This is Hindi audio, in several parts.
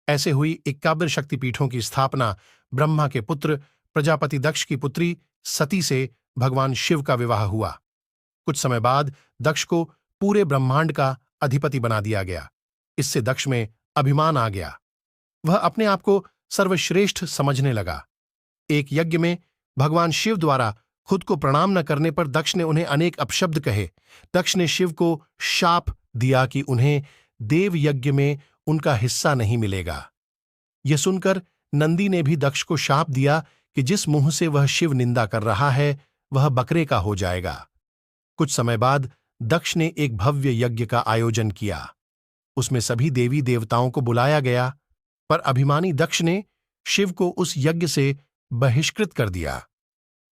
ऐसे हुई 51 शक्तिपीठों की स्थापना। ब्रह्मा के पुत्र प्रजापति दक्ष की पुत्री सती से भगवान शिव का विवाह हुआ। कुछ समय बाद दक्ष को पूरे ब्रह्मांड का अधिपति बना दिया गया। इससे दक्ष में अभिमान आ गया। वह अपने आप को सर्वश्रेष्ठ समझने लगा। एक यज्ञ में भगवान शिव द्वारा खुद को प्रणाम न करने पर दक्ष ने उन्हें अनेक अपशब्द कहे। दक्ष ने शिव को शाप दिया कि उन्हें देव यज्ञ में उनका हिस्सा नहीं मिलेगा। यह सुनकर नंदी ने भी दक्ष को शाप दिया कि जिस मुंह से वह शिव निंदा कर रहा है वह बकरे का हो जाएगा। कुछ समय बाद दक्ष ने एक भव्य यज्ञ का आयोजन किया। उसमें सभी देवी देवताओं को बुलाया गया, पर अभिमानी दक्ष ने शिव को उस यज्ञ से बहिष्कृत कर दिया।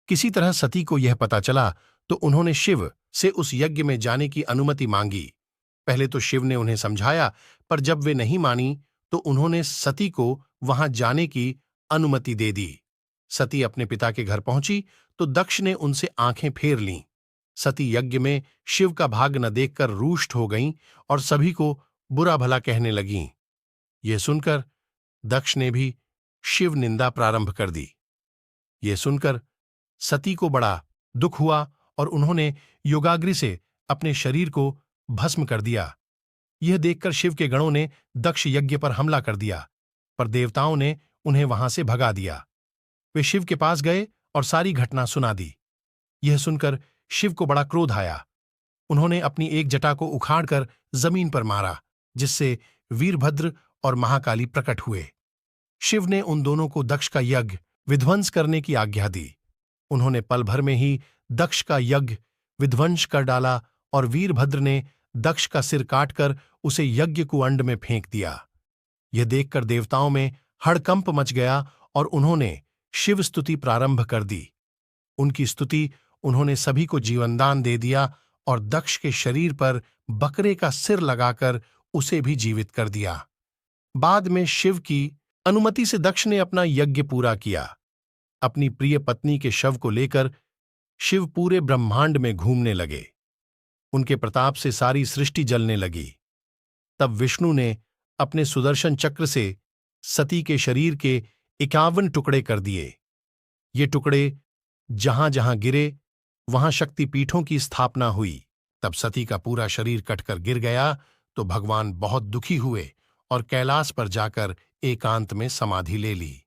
किसी तरह सती को यह पता चला तो उन्होंने शिव से उस यज्ञ में जाने की अनुमति मांगी। पहले तो शिव ने उन्हें समझाया, पर जब वे नहीं मानी तो उन्होंने सती को वहां जाने की अनुमति दे दी। सती अपने पिता के घर पहुंची तो दक्ष ने उनसे आंखें फेर लीं। सती यज्ञ में शिव का भाग न देखकर रूष्ट हो गईं और सभी को बुरा भला कहने लगीं। यह सुनकर दक्ष ने भी शिव निंदा प्रारंभ कर दी। यह सुनकर सती को बड़ा दुख हुआ और उन्होंने योगाग्नि से अपने शरीर को भस्म कर दिया। यह देखकर शिव के गणों ने दक्ष यज्ञ पर हमला कर दिया, पर देवताओं ने उन्हें वहां से भगा दिया। वे शिव के पास गए और सारी घटना सुना दी। यह सुनकर शिव को बड़ा क्रोध आया। उन्होंने अपनी एक जटा को उखाड़कर जमीन पर मारा, जिससे वीरभद्र और महाकाली प्रकट हुए। शिव ने उन दोनों को दक्ष का यज्ञ विध्वंस करने की आज्ञा दी। उन्होंने पल भर में ही दक्ष का यज्ञ विध्वंस कर डाला और वीरभद्र ने दक्ष का सिर काटकर उसे यज्ञ कुंड में फेंक दिया। यह देखकर देवताओं में हड़कंप मच गया और उन्होंने शिव स्तुति प्रारंभ कर दी। उनकी स्तुति उन्होंने सभी को जीवनदान दे दिया और दक्ष के शरीर पर बकरे का सिर लगाकर उसे भी जीवित कर दिया। बाद में शिव की अनुमति से दक्ष ने अपना यज्ञ पूरा किया। अपनी प्रिय पत्नी के शव को लेकर शिव पूरे ब्रह्मांड में घूमने लगे। उनके प्रताप से सारी सृष्टि जलने लगी। तब विष्णु ने अपने सुदर्शन चक्र से सती के शरीर के 51 टुकड़े कर दिए। ये टुकड़े जहां जहां गिरे वहां शक्तिपीठों की स्थापना हुई। तब सती का पूरा शरीर कटकर गिर गया तो भगवान बहुत दुखी हुए और कैलाश पर जाकर एकांत में समाधि ले ली।